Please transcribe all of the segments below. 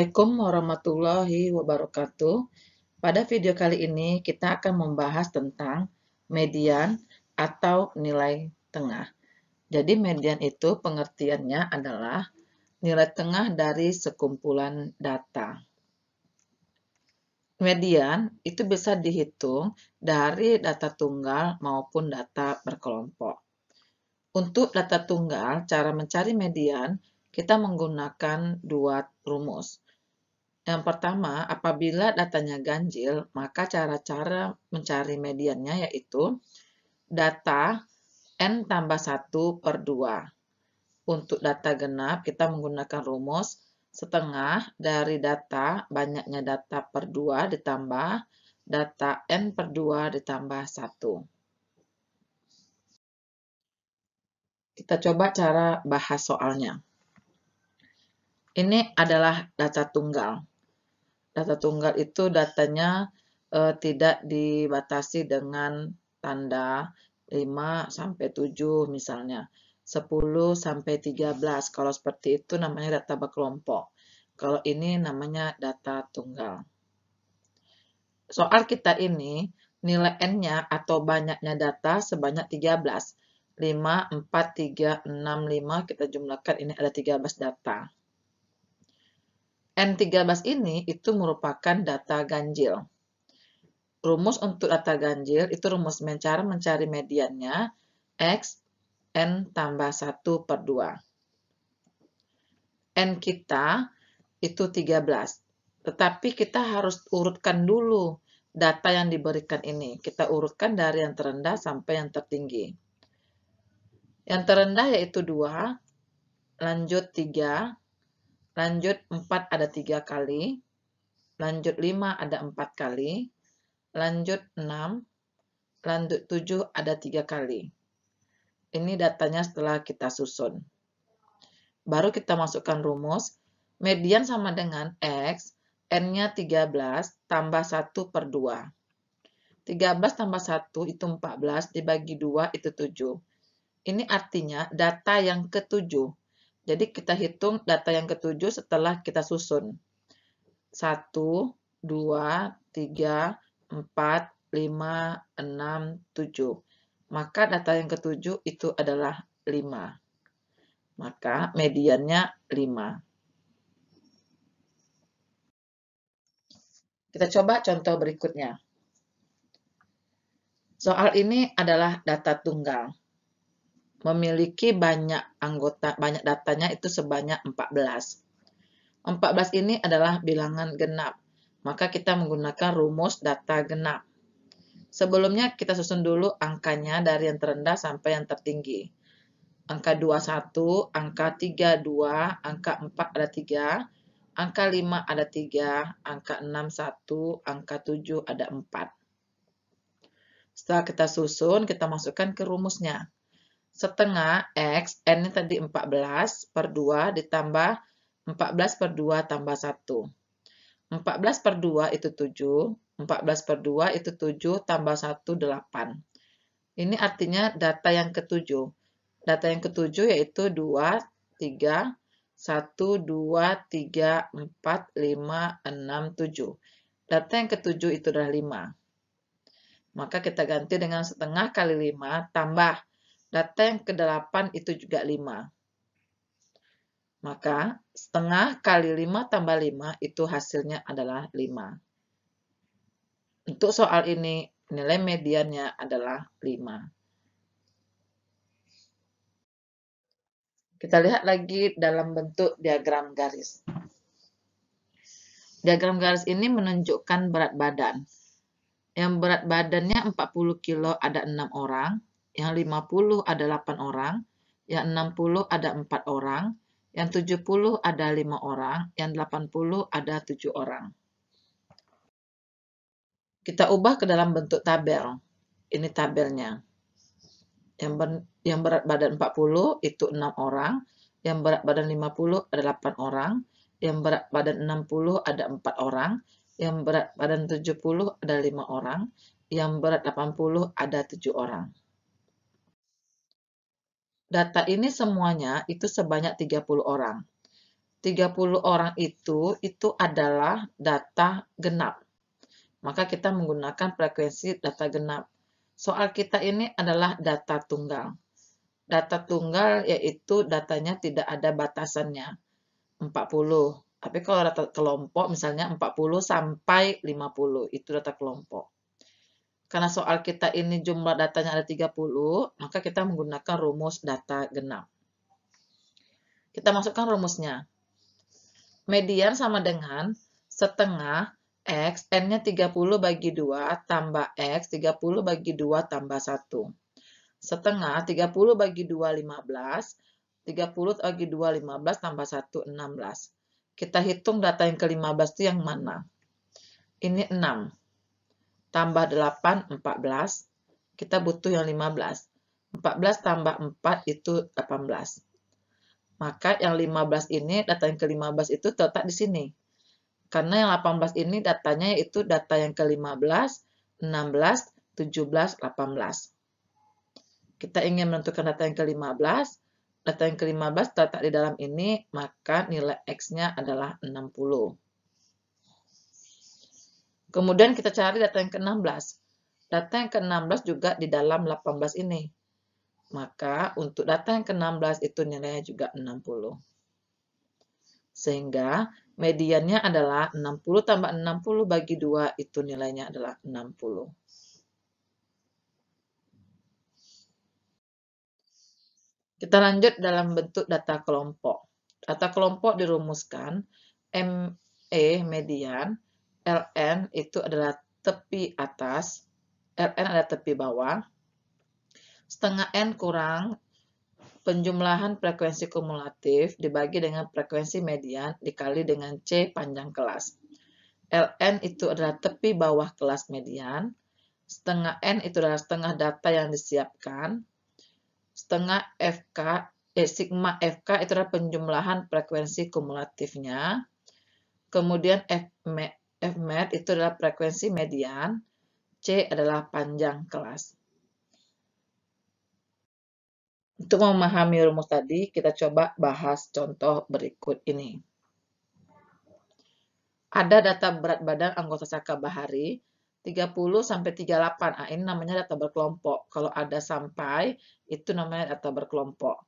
Assalamualaikum warahmatullahi wabarakatuh. Pada video kali ini kita akan membahas tentang median atau nilai tengah. Jadi median itu pengertiannya adalah nilai tengah dari sekumpulan data. Median itu bisa dihitung dari data tunggal maupun data berkelompok. Untuk data tunggal, cara mencari median kita menggunakan dua rumus. Yang pertama, apabila datanya ganjil, maka cara-cara mencari mediannya yaitu data n tambah 1 per 2. Untuk data genap, kita menggunakan rumus setengah dari data banyaknya data per 2 ditambah data n per 2 ditambah 1. Kita coba cara bahas soalnya. Ini adalah data tunggal. Data tunggal itu datanya tidak dibatasi dengan tanda 5 sampai 7 misalnya. 10 sampai 13. Kalau seperti itu namanya data berkelompok. Kalau ini namanya data tunggal. Soal kita ini nilai N-nya atau banyaknya data sebanyak 13. 5, 4, 3, 6, 5 kita jumlahkan ini ada 13 data. N13 ini itu merupakan data ganjil. Rumus untuk data ganjil itu rumus cara mencari mediannya X N tambah 1 per 2. N kita itu 13. Tetapi kita harus urutkan dulu data yang diberikan ini. Kita urutkan dari yang terendah sampai yang tertinggi. Yang terendah yaitu 2, lanjut 3, lanjut 4 ada 3 kali, lanjut 5 ada 4 kali, lanjut 6, lanjut 7 ada 3 kali. Ini datanya setelah kita susun. Baru kita masukkan rumus, median sama dengan X, N-nya 13 tambah 1 per 2. 13 tambah 1 itu 14, dibagi 2 itu 7. Ini artinya data yang ke-7. Jadi kita hitung data yang ke-7 setelah kita susun. 1, 2, 3, 4, 5, 6, 7. Maka data yang ke-7 itu adalah 5. Maka mediannya 5. Kita coba contoh berikutnya. Soal ini adalah data tunggal. Memiliki banyak datanya itu sebanyak 14. 14 ini adalah bilangan genap. Maka kita menggunakan rumus data genap. Sebelumnya kita susun dulu angkanya dari yang terendah sampai yang tertinggi. Angka 21, angka 32, angka 4 ada 3, angka 5 ada 3, angka 6 1, angka 7 ada 4. Setelah kita susun, kita masukkan ke rumusnya. Setengah X, N-nya tadi 14 per 2 ditambah 14 per 2 tambah 1. 14 per 2 itu 7, 14 per 2 itu 7 tambah 1, 8. Ini artinya data yang ke-7. Data yang ke-7 yaitu 2, 3, 1, 2, 3, 4, 5, 6, 7. Data yang ke-7 itu adalah 5. Maka kita ganti dengan setengah kali 5 tambah data yang ke-8 itu juga 5. Maka setengah kali 5 tambah 5 itu hasilnya adalah 5. Untuk soal ini nilai mediannya adalah 5. Kita lihat lagi dalam bentuk diagram garis. Diagram garis ini menunjukkan berat badan. Yang berat badannya 40 kilo ada 6 orang, yang 50 ada 8 orang, yang 60 ada 4 orang, yang 70 ada 5 orang, yang 80 ada 7 orang. Kita ubah ke dalam bentuk tabel. Ini tabelnya. Yang berat badan 40 itu 6 orang, yang berat badan 50 ada 8 orang, yang berat badan 60 ada 4 orang, yang berat badan 70 ada 5 orang, yang berat 80 ada 7 orang. Data ini semuanya itu sebanyak 30 orang. 30 orang itu adalah data genap. Maka kita menggunakan frekuensi data genap. Soal kita ini adalah data tunggal. Data tunggal yaitu datanya tidak ada batasannya, 40. Tapi kalau data kelompok misalnya 40 sampai 50, itu data kelompok. Karena soal kita ini jumlah datanya ada 30, maka kita menggunakan rumus data genap. Kita masukkan rumusnya. Median sama dengan setengah X, N-nya 30 bagi 2 tambah X, 30 bagi 2 tambah 1. Setengah 30 bagi 2, 15. 30 bagi 2, 15 tambah 1, 16. Kita hitung data yang ke-15 itu yang mana? Ini 6. Tambah 8, 14. Kita butuh yang 15. 14 tambah 4 itu 18. Maka yang 15 ini, data yang ke-15 itu terletak di sini. Karena yang 18 ini datanya yaitu data yang ke-15, 16, 17, 18. Kita ingin menentukan data yang ke-15. Data yang ke-15 terletak di dalam ini, maka nilai X-nya adalah 60. Kemudian kita cari data yang ke-16. Data yang ke-16 juga di dalam 18 ini. Maka untuk data yang ke-16 itu nilainya juga 60. Sehingga mediannya adalah 60 tambah 60 bagi 2, itu nilainya adalah 60. Kita lanjut dalam bentuk data kelompok. Data kelompok dirumuskan ME median, LN itu adalah tepi atas, LN adalah tepi bawah, setengah N kurang penjumlahan frekuensi kumulatif dibagi dengan frekuensi median dikali dengan C panjang kelas. LN itu adalah tepi bawah kelas median, setengah N itu adalah setengah data yang disiapkan, setengah sigma FK itu adalah penjumlahan frekuensi kumulatifnya. Kemudian Fmed itu adalah frekuensi median. C adalah panjang kelas. Untuk memahami rumus tadi, kita coba bahas contoh berikut ini. Ada data berat badan anggota Saka Bahari 30 sampai 38. Nah, ini namanya data berkelompok. Kalau ada sampai, itu namanya data berkelompok.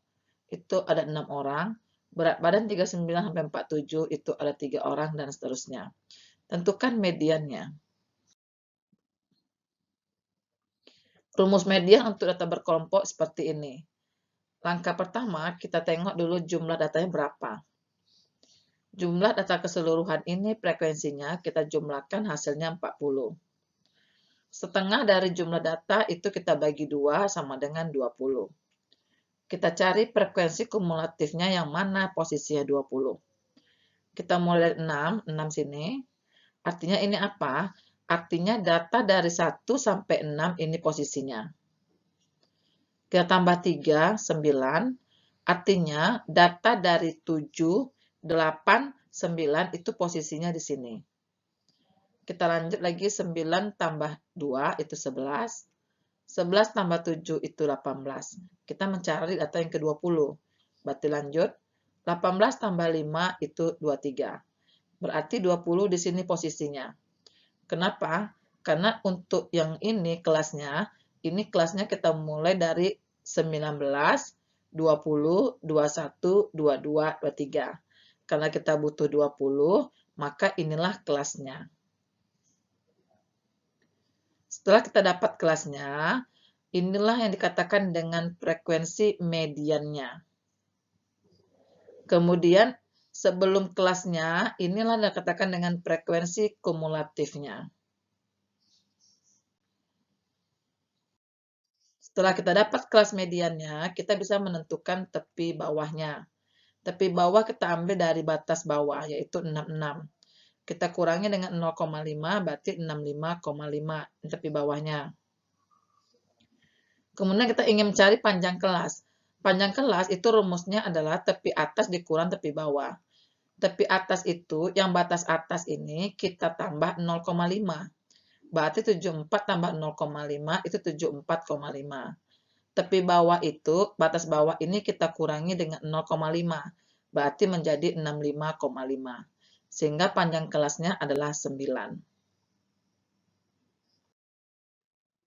Itu ada 6 orang. Berat badan 39 sampai 47, itu ada 3 orang, dan seterusnya. Tentukan mediannya. Rumus median untuk data berkelompok seperti ini. Langkah pertama, kita tengok dulu jumlah datanya berapa. Jumlah data keseluruhan ini frekuensinya kita jumlahkan hasilnya 40. Setengah dari jumlah data itu kita bagi 2 sama dengan 20. Kita cari frekuensi kumulatifnya yang mana posisinya 20. Kita mulai dari 6 sini. Artinya ini apa? Artinya data dari 1 sampai 6 ini posisinya. Kita tambah 3, 9. Artinya data dari 7, 8, 9 itu posisinya di sini. Kita lanjut lagi 9 tambah 2 itu 11. 11 tambah 7 itu 18. Kita mencari data yang ke-20. Berarti lanjut. 18 tambah 5 itu 23. Berarti 20 di sini posisinya. Kenapa? Karena untuk yang ini kelasnya kita mulai dari 19, 20, 21, 22, 23. Karena kita butuh 20, maka inilah kelasnya. Setelah kita dapat kelasnya, inilah yang dikatakan dengan frekuensi mediannya. Kemudian, sebelum kelasnya, inilah yang dikatakan dengan frekuensi kumulatifnya. Setelah kita dapat kelas mediannya, kita bisa menentukan tepi bawahnya. Tepi bawah kita ambil dari batas bawah, yaitu 66. Kita kurangi dengan 0,5, berarti 65,5 tepi bawahnya. Kemudian kita ingin mencari panjang kelas. Panjang kelas itu rumusnya adalah tepi atas dikurang tepi bawah. Tepi atas itu, yang batas atas ini kita tambah 0,5. Berarti 74 tambah 0,5 itu 74,5. Tepi bawah itu, batas bawah ini kita kurangi dengan 0,5. berarti menjadi 65,5. Sehingga panjang kelasnya adalah 9.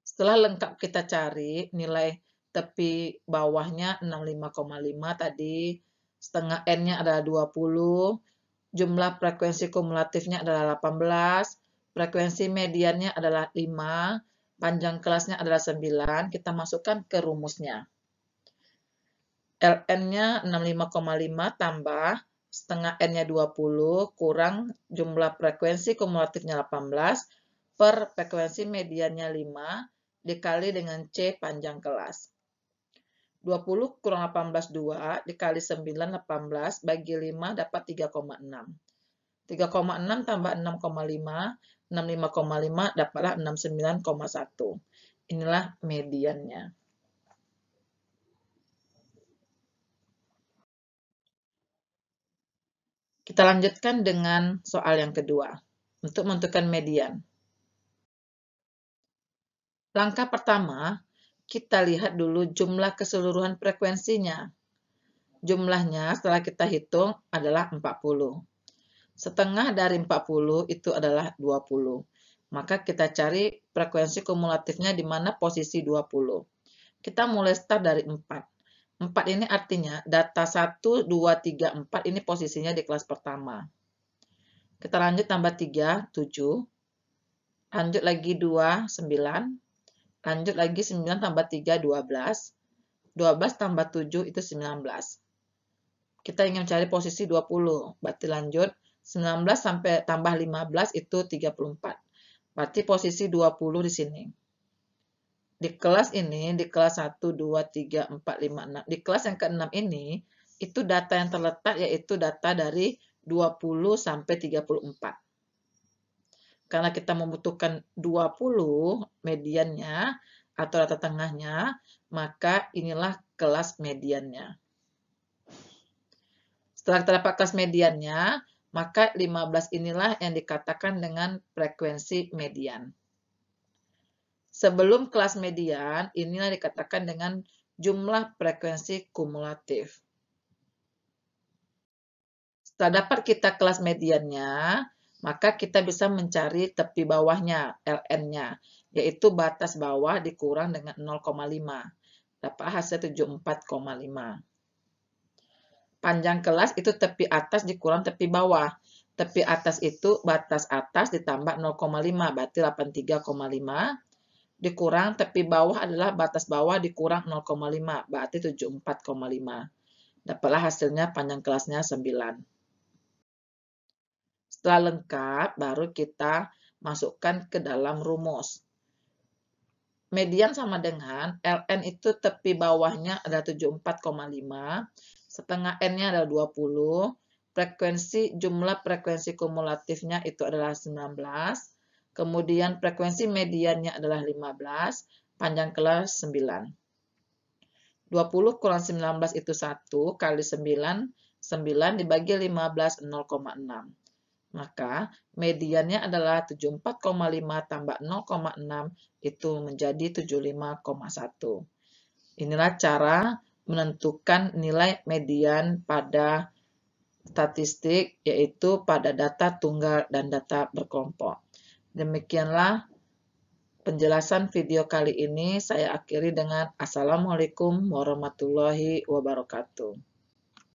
Setelah lengkap kita cari nilai tepi bawahnya 65,5 tadi, setengah N-nya adalah 20, jumlah frekuensi kumulatifnya adalah 18, frekuensi mediannya adalah 5, panjang kelasnya adalah 9, kita masukkan ke rumusnya. Ln-nya 65,5 tambah setengah N-nya 20 kurang jumlah frekuensi kumulatifnya 18 per frekuensi mediannya 5 dikali dengan C panjang kelas. 20 kurang 18, 2, dikali 9, 18, bagi 5 dapat 3,6. 3,6 tambah 6,5, 65,5 dapatlah 69,1. Inilah mediannya. Kita lanjutkan dengan soal yang kedua, untuk menentukan median. Langkah pertama, kita lihat dulu jumlah keseluruhan frekuensinya. Jumlahnya setelah kita hitung adalah 40. Setengah dari 40 itu adalah 20. Maka kita cari frekuensi kumulatifnya di mana posisi 20. Kita mulai start dari 4. 4 ini artinya data 1, 2, 3, 4 ini posisinya di kelas pertama. Kita lanjut tambah 3, 7. Lanjut lagi 2, 9. Lanjut lagi 9 tambah 3, 12. 12 tambah 7 itu 19. Kita ingin mencari posisi 20. Berarti lanjut 19 sampai tambah 15 itu 34. Berarti posisi 20 di sini. Di kelas ini, di kelas 1, 2, 3, 4, 5, 6. Di kelas yang ke-6 ini, itu data yang terletak yaitu data dari 20 sampai 34. Karena kita membutuhkan 20 mediannya atau data tengahnya, maka inilah kelas mediannya. Setelah kita dapat kelas mediannya, maka 15 inilah yang dikatakan dengan frekuensi median. Sebelum kelas median, inilah dikatakan dengan jumlah frekuensi kumulatif. Setelah dapat kita kelas mediannya, maka kita bisa mencari tepi bawahnya, Ln-nya, yaitu batas bawah dikurang dengan 0,5. Dapat hasil 74,5. Panjang kelas itu tepi atas dikurang tepi bawah. Tepi atas itu batas atas ditambah 0,5, berarti 83,5. Dikurang tepi bawah adalah batas bawah dikurang 0,5, berarti 74,5. Dapatlah hasilnya panjang kelasnya 9. Setelah lengkap, baru kita masukkan ke dalam rumus. Median sama dengan Ln itu tepi bawahnya adalah 74,5, setengah N-nya adalah 20, jumlah frekuensi kumulatifnya itu adalah 19, kemudian frekuensi mediannya adalah 15, panjang kelas 9. 20 kurang 19 itu 1, kali 9, 9 dibagi 15, 0,6. Maka mediannya adalah 74,5 tambah 0,6 itu menjadi 75,1. Inilah cara menentukan nilai median pada statistik, yaitu pada data tunggal dan data berkelompok. Demikianlah penjelasan video kali ini. Saya akhiri dengan Assalamualaikum warahmatullahi wabarakatuh.